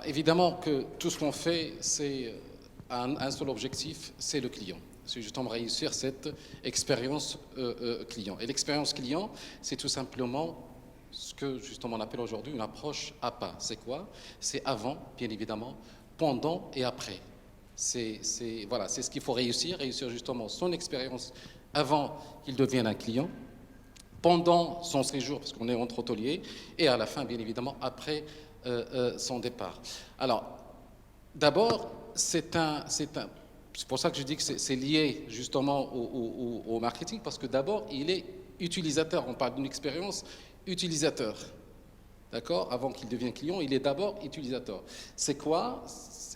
Évidemment que tout ce qu'on fait, c'est un seul objectif, c'est le client. C'est justement réussir cette expérience client. Et l'expérience client, c'est tout simplement ce que justement on appelle aujourd'hui une approche à pas. C'est quoi? C'est avant, bien évidemment, pendant et après. Voilà, c'est ce qu'il faut réussir justement son expérience avant qu'il devienne un client, pendant son séjour, parce qu'on est entre hôteliers, et à la fin, bien évidemment, après son départ. Alors, d'abord, c'est pour ça que je dis que c'est lié justement au marketing, parce que d'abord, il est utilisateur. On parle d'une expérience utilisateur. D'accord? Avant qu'il devienne client, il est d'abord utilisateur. C'est quoi?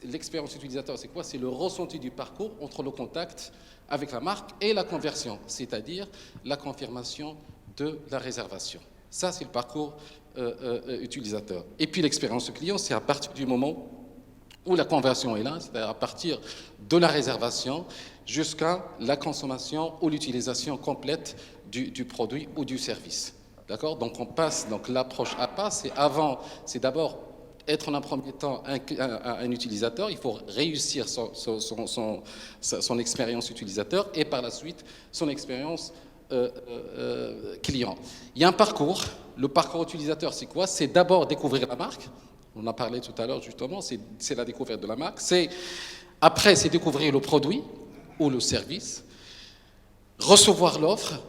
L'expérience utilisateur, c'est quoi? C'est le ressenti du parcours entre le contact avec la marque et la conversion, c'est-à-dire la confirmation de la réservation. Ça, c'est le parcours utilisateur. Et puis l'expérience client, c'est à partir du moment où la conversion est là, c'est-à-dire à partir de la réservation jusqu'à la consommation ou l'utilisation complète du produit ou du service. D'accord? Donc on passe, donc l'approche à pas, c'est d'abord être en un premier temps un utilisateur, il faut réussir son expérience utilisateur et par la suite son expérience client. Il y a un parcours. Le parcours utilisateur, c'est quoi? C'est d'abord découvrir la marque. On a parlé tout à l'heure justement, c'est la découverte de la marque. Après, c'est découvrir le produit ou le service, recevoir l'offre,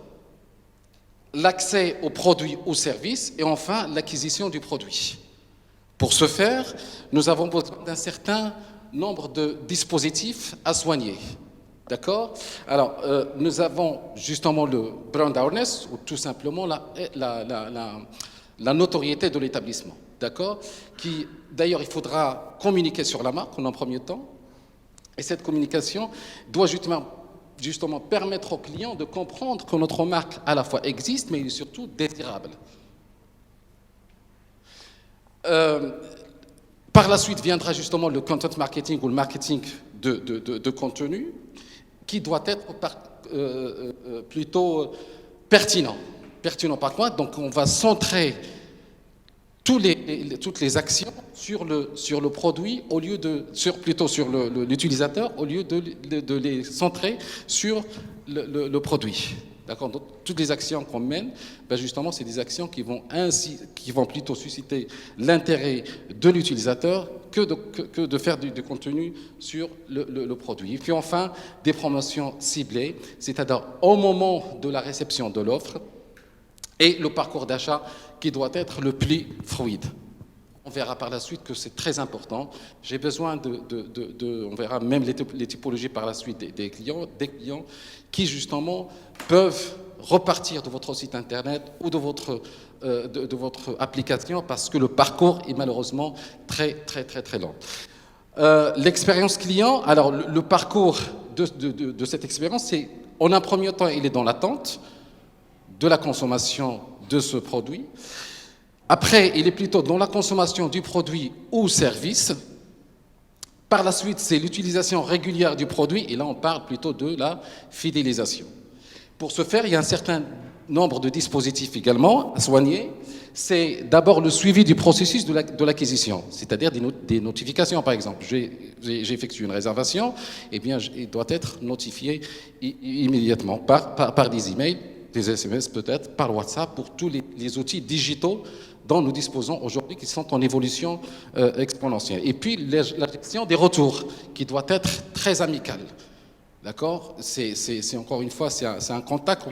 l'accès au produit ou service et enfin l'acquisition du produit. Pour ce faire, nous avons besoin d'un certain nombre de dispositifs à soigner. D'accord? Alors, nous avons justement le brand awareness, ou tout simplement la notoriété de l'établissement. D'accord? D'ailleurs, il faudra communiquer sur la marque en un premier temps. Et cette communication doit justement permettre aux clients de comprendre que notre marque à la fois existe, mais elle est surtout désirable. Par la suite viendra justement le content marketing ou le marketing de contenu qui doit être plutôt pertinent. Pertinent par quoi? Donc on va centrer toutes les actions sur le produit plutôt sur l'utilisateur au lieu de les centrer sur le produit. D'accord? Donc, toutes les actions qu'on mène, justement, c'est des actions qui vont plutôt susciter l'intérêt de l'utilisateur que de faire du contenu sur le produit. Et puis enfin, des promotions ciblées, c'est-à-dire au moment de la réception de l'offre et le parcours d'achat qui doit être le plus fluide. On verra par la suite que c'est très important. J'ai besoin on verra même les typologies par la suite des clients qui justement peuvent repartir de votre site internet ou de votre application parce que le parcours est malheureusement très lent. L'expérience client, alors le parcours de cette expérience, c'est en un premier temps, il est dans l'attente de la consommation de ce produit. Après, il est plutôt dans la consommation du produit ou service. Par la suite, c'est l'utilisation régulière du produit, et là, on parle plutôt de la fidélisation. Pour ce faire, il y a un certain nombre de dispositifs également à soigner. C'est d'abord le suivi du processus de l'acquisition, c'est-à-dire des notifications, par exemple. J'ai effectué une réservation, eh bien, il doit être notifié immédiatement par des emails, des SMS peut-être, par WhatsApp, pour tous les outils digitaux dont nous disposons aujourd'hui, qui sont en évolution exponentielle. Et puis, la gestion des retours, qui doit être très amicale. D'accord? C'est encore une fois, c'est un contact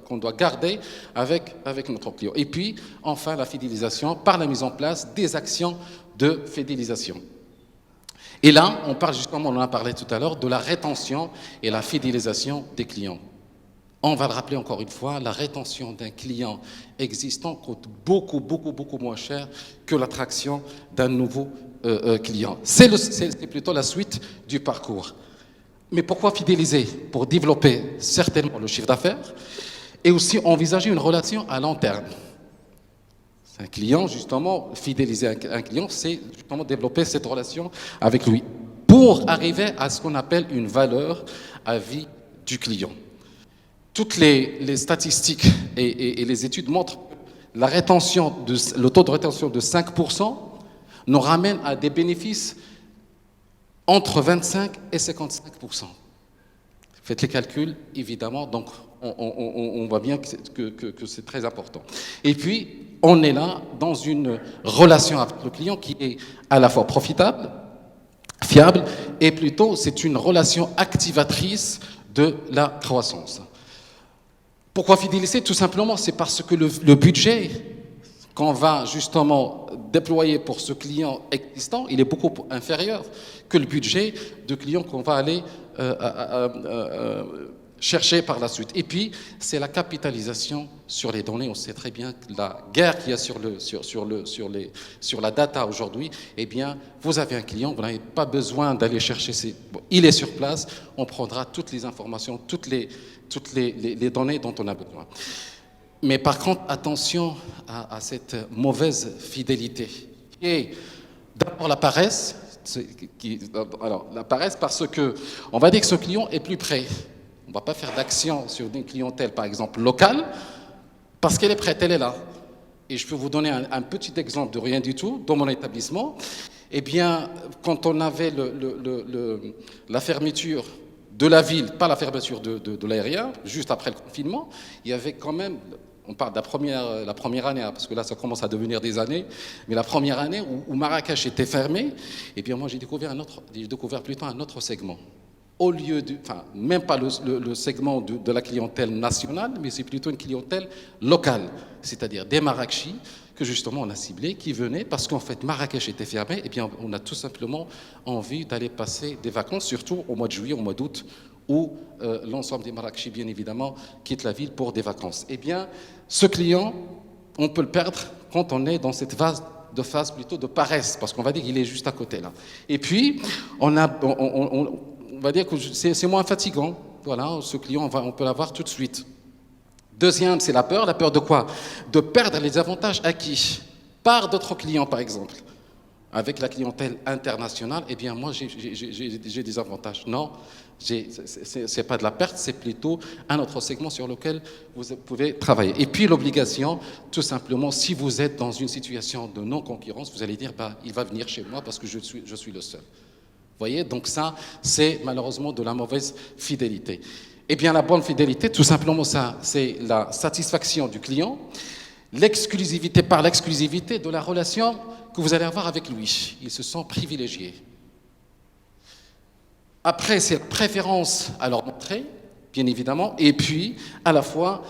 qu'on doit garder avec notre client. Et puis, enfin, la fidélisation par la mise en place des actions de fidélisation. Et là, on parle justement, on en a parlé tout à l'heure, de la rétention et la fidélisation des clients. On va le rappeler encore une fois, la rétention d'un client existant coûte beaucoup moins cher que l'attraction d'un nouveau client. C'est plutôt la suite du parcours. Mais pourquoi fidéliser? Pour développer certainement le chiffre d'affaires et aussi envisager une relation à long terme. Un client, justement, fidéliser un client, c'est justement développer cette relation avec lui pour arriver à ce qu'on appelle une valeur à vie du client. Toutes les statistiques et les études montrent que le taux de rétention de 5% nous ramène à des bénéfices entre 25 et 55%. Faites les calculs, évidemment, donc on voit bien que c'est très important. Et puis, on est là dans une relation avec le client qui est à la fois profitable, fiable, et plutôt c'est une relation activatrice de la croissance. Pourquoi fidéliser? Tout simplement, c'est parce que le budget qu'on va justement déployer pour ce client existant, il est beaucoup inférieur que le budget de client qu'on va aller chercher par la suite. Et puis, c'est la capitalisation sur les données. On sait très bien que la guerre qu'il y a sur la data aujourd'hui, eh bien, vous avez un client, vous n'avez pas besoin d'aller chercher il est sur place, on prendra toutes les informations, toutes les données dont on a besoin. Mais par contre, attention à cette mauvaise fidélité, qui est d'abord la paresse. Alors, la paresse parce que, on va dire que ce client est plus près. On ne va pas faire d'action sur une clientèle, par exemple, locale, parce qu'elle est prête, elle est là. Et je peux vous donner un petit exemple de rien du tout. Dans mon établissement, eh bien, quand on avait la fermeture de la ville, pas la fermeture de l'aérien, juste après le confinement, il y avait quand même, on parle de la première année, parce que là, ça commence à devenir des années, mais la première année où Marrakech était fermé, eh bien, moi, j'ai découvert plutôt un autre segment. Au lieu même pas le segment de la clientèle nationale, mais c'est plutôt une clientèle locale, c'est-à-dire des Marrakechis que justement on a ciblés, qui venaient parce qu'en fait Marrakech était fermé, et bien on a tout simplement envie d'aller passer des vacances, surtout au mois de juillet, au mois d'août, où l'ensemble des Marrakechis, bien évidemment, quittent la ville pour des vacances. Eh bien, ce client, on peut le perdre quand on est dans cette phase plutôt de paresse, parce qu'on va dire qu'il est juste à côté là. Et puis, on va dire que c'est moins fatigant. Voilà, ce client, on peut l'avoir tout de suite. Deuxième, c'est la peur. La peur de quoi? De perdre les avantages acquis par d'autres clients, par exemple. Avec la clientèle internationale, eh bien, moi, j'ai des avantages. Non, c'est pas de la perte, c'est plutôt un autre segment sur lequel vous pouvez travailler. Et puis, l'obligation, tout simplement, si vous êtes dans une situation de non-concurrence, vous allez dire, il va venir chez moi parce que je suis le seul. Vous voyez, donc ça, c'est malheureusement de la mauvaise fidélité. Eh bien, la bonne fidélité, tout simplement, ça, c'est la satisfaction du client, l'exclusivité par l'exclusivité de la relation que vous allez avoir avec lui. Il se sent privilégié. Après, c'est la préférence à leur montrer, bien évidemment, et puis, à la fin,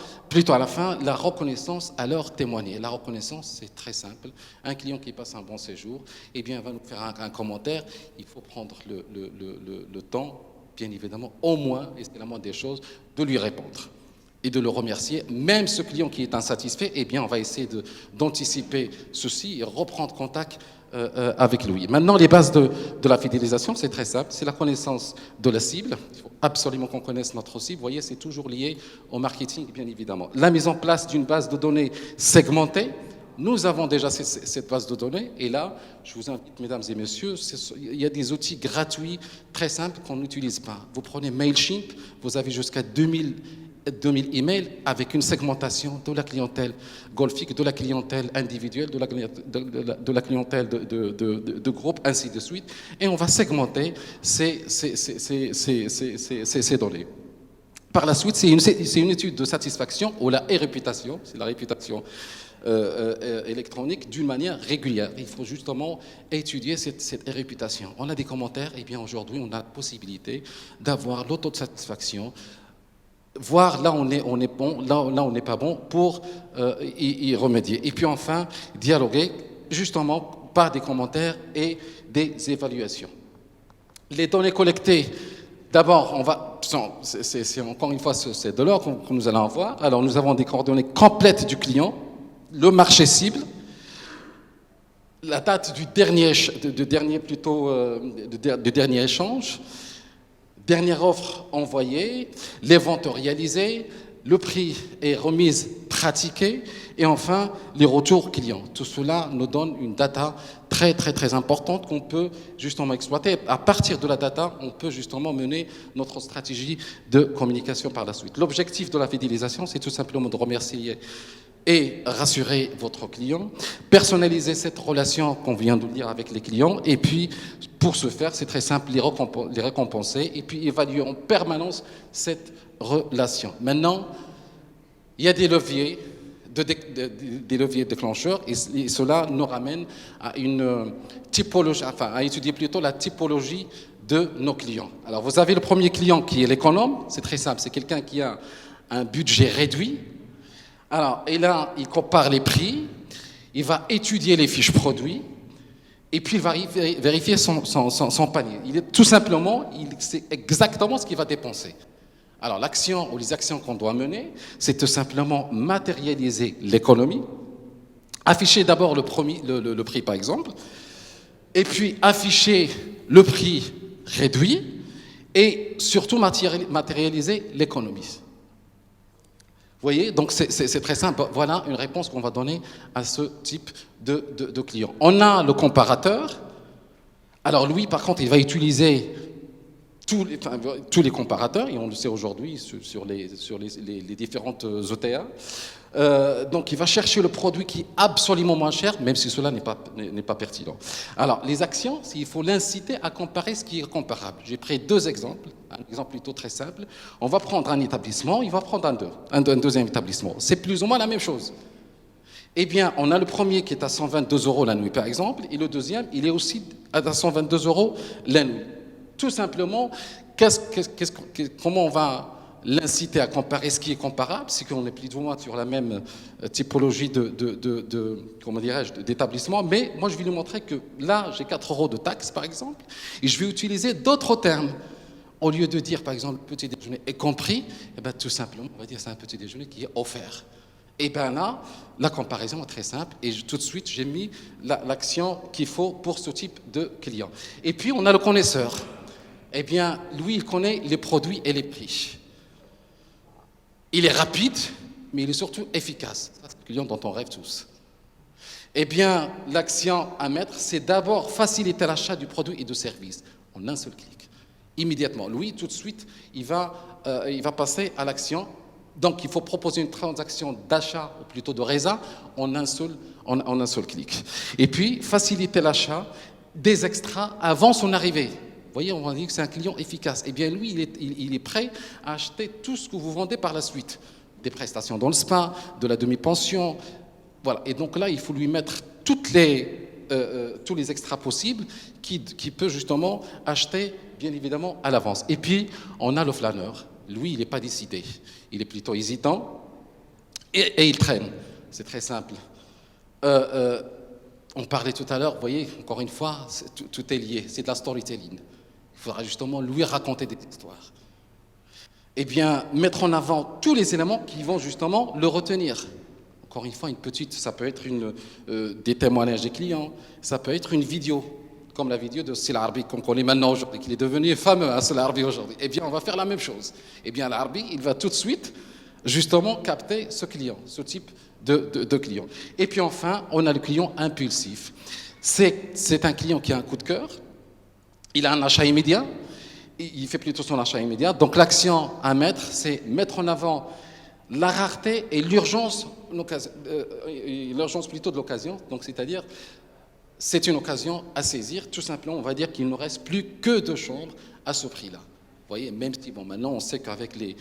la reconnaissance à leur témoigner. La reconnaissance, c'est très simple. Un client qui passe un bon séjour, eh bien, va nous faire un commentaire. Il faut prendre le temps, bien évidemment, au moins, et c'est la moindre des choses, de lui répondre et de le remercier. Même ce client qui est insatisfait, eh bien, on va essayer d'anticiper ceci et reprendre contact avec lui. Maintenant, les bases de la fidélisation, c'est très simple. C'est la connaissance de la cible. Il faut absolument qu'on connaisse notre cible. Vous voyez, c'est toujours lié au marketing, bien évidemment. La mise en place d'une base de données segmentée. Nous avons déjà cette base de données. Et là, je vous invite, mesdames et messieurs, il y a des outils gratuits très simples qu'on n'utilise pas. Vous prenez MailChimp, vous avez jusqu'à 2000 emails avec une segmentation de la clientèle golfique, de la clientèle individuelle, de la clientèle de groupe, ainsi de suite. Et on va segmenter ces données. Par la suite, c'est une étude de satisfaction ou la réputation, c'est la réputation électronique d'une manière régulière. Il faut justement étudier cette réputation. On a des commentaires, et bien aujourd'hui, on a la possibilité d'avoir l'autosatisfaction, voir là on est bon, là on n'est pas bon, pour y remédier. Et puis enfin, dialoguer justement par des commentaires et des évaluations. Les données collectées, d'abord, c'est encore une fois, c'est de l'or que nous allons avoir. Alors nous avons des coordonnées complètes du client, le marché cible, la date du dernier échange, dernière offre envoyée, les ventes réalisées, le prix et remise pratiquée, et enfin les retours clients. Tout cela nous donne une data très très très importante qu'on peut justement exploiter. À partir de la data, on peut justement mener notre stratégie de communication par la suite. L'objectif de la fidélisation, c'est tout simplement de remercier et rassurer votre client, personnaliser cette relation qu'on vient de dire avec les clients, et puis pour ce faire, c'est très simple, les récompenser, et puis évaluer en permanence cette relation. Maintenant, il y a des leviers, des leviers déclencheurs, et cela nous ramène à une typologie, enfin à étudier plutôt la typologie de nos clients. Alors vous avez le premier client qui est l'économe, c'est très simple, c'est quelqu'un qui a un budget réduit. Alors, et là, il compare les prix, il va étudier les fiches produits, et puis il va vérifier son panier. Tout simplement, il sait exactement ce qu'il va dépenser. Alors, l'action ou les actions qu'on doit mener, c'est tout simplement matérialiser l'économie, afficher d'abord le prix, par exemple, et puis afficher le prix réduit, et surtout matérialiser l'économie. Vous voyez, donc c'est très simple. Voilà une réponse qu'on va donner à ce type de client. On a le comparateur. Alors lui, par contre, il va utiliser tous les comparateurs, et on le sait aujourd'hui sur les différentes OTA. Donc il va chercher le produit qui est absolument moins cher, même si cela n'est pas pertinent. Alors les actions, il faut l'inciter à comparer ce qui est comparable. J'ai pris deux exemples, un exemple plutôt très simple. On va prendre un établissement, il va prendre un deuxième établissement. C'est plus ou moins la même chose. Eh bien, on a le premier qui est à 122 € la nuit, par exemple, et le deuxième, il est aussi à 122 € la nuit. Tout simplement, comment on va l'inciter à comparer ce qui est comparable, c'est qu'on est plus ou moins sur la même typologie comment dirais-je, d'établissement, mais moi je vais lui montrer que là, j'ai 4 € de taxes, par exemple, et je vais utiliser d'autres termes. Au lieu de dire, par exemple, le petit déjeuner est compris, eh bien, tout simplement, on va dire c'est un petit déjeuner qui est offert. Et bien là, la comparaison est très simple, et tout de suite, j'ai mis l'action qu'il faut pour ce type de client. Et puis, on a le connaisseur. Eh bien, lui, il connaît les produits et les prix. Il est rapide, mais il est surtout efficace. C'est le client dont on rêve tous. Eh bien, l'action à mettre, c'est d'abord faciliter l'achat du produit et du service en un seul clic, immédiatement. Lui, tout de suite, il va passer à l'action. Donc, il faut proposer une transaction d'achat, ou plutôt de raisin, en un seul clic. Et puis, faciliter l'achat des extras avant son arrivée. Vous voyez, on va dire que c'est un client efficace. Eh bien, lui, il est prêt à acheter tout ce que vous vendez par la suite. Des prestations dans le spa, de la demi-pension. Voilà. Et donc là, il faut lui mettre tous les extras possibles qu'il peut justement acheter, bien évidemment, à l'avance. Et puis, on a le flâneur. Lui, il n'est pas décidé. Il est plutôt hésitant et il traîne. C'est très simple. On parlait tout à l'heure, vous voyez, encore une fois, tout est lié. C'est de la storytelling. Il faudra justement lui raconter des histoires. Eh bien, mettre en avant tous les éléments qui vont justement le retenir. Encore une fois, ça peut être des témoignages des clients, ça peut être une vidéo, comme la vidéo de Sil Arbi qu'on connaît maintenant aujourd'hui, qui est devenu fameux, Sil Arbi aujourd'hui. Eh bien, on va faire la même chose. Eh bien, l'Arbi, il va tout de suite, justement, capter ce client, ce type de client. Et puis enfin, on a le client impulsif. C'est un client qui a un coup de cœur, il a un achat immédiat, il fait plutôt son achat immédiat. Donc l'action à mettre, c'est mettre en avant la rareté et l'urgence plutôt de l'occasion. Donc c'est-à-dire, c'est une occasion à saisir. Tout simplement, on va dire qu'il ne reste plus que 2 chambres à ce prix-là. Vous voyez, même si maintenant on sait qu'avec les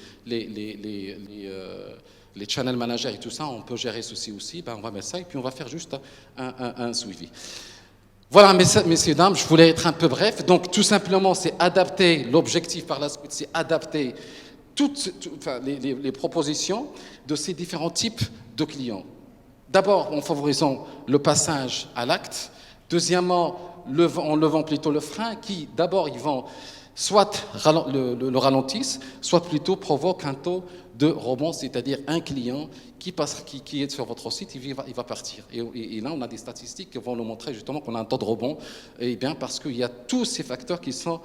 channel managers et tout ça, on peut gérer ceci aussi, on va mettre ça et puis on va faire juste un suivi. Voilà, messieurs, dames, je voulais être un peu bref. Donc, tout simplement, c'est adapter l'objectif par la suite, c'est adapter les propositions de ces différents types de clients. D'abord, en favorisant le passage à l'acte. Deuxièmement, en levant plutôt le frein qui, d'abord, ils vont soit le ralentissent, soit plutôt provoquent un taux de rebond, c'est-à-dire un client qui est sur votre site, il va partir. Et là, on a des statistiques qui vont nous montrer justement qu'on a un taux de rebond, et bien parce qu'il y a tous ces facteurs qui sont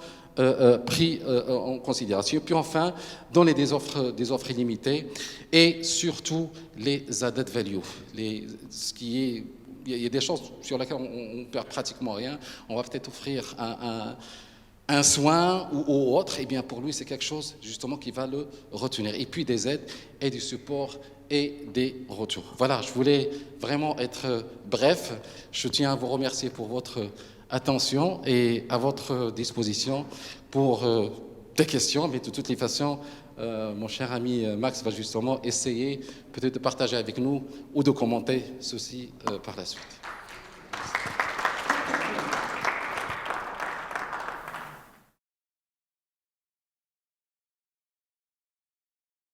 pris en considération. Et puis enfin, donner des offres illimitées et surtout les added value. Il y a des choses sur lesquelles on ne perd pratiquement rien. On va peut-être offrir un soin ou autre, et bien pour lui c'est quelque chose justement qui va le retenir. Et puis des aides et du support et des retours. Voilà, je voulais vraiment être bref. Je tiens à vous remercier pour votre attention et à votre disposition pour des questions, mais de toutes les façons, mon cher ami Max va justement essayer peut-être de partager avec nous ou de commenter ceci par la suite.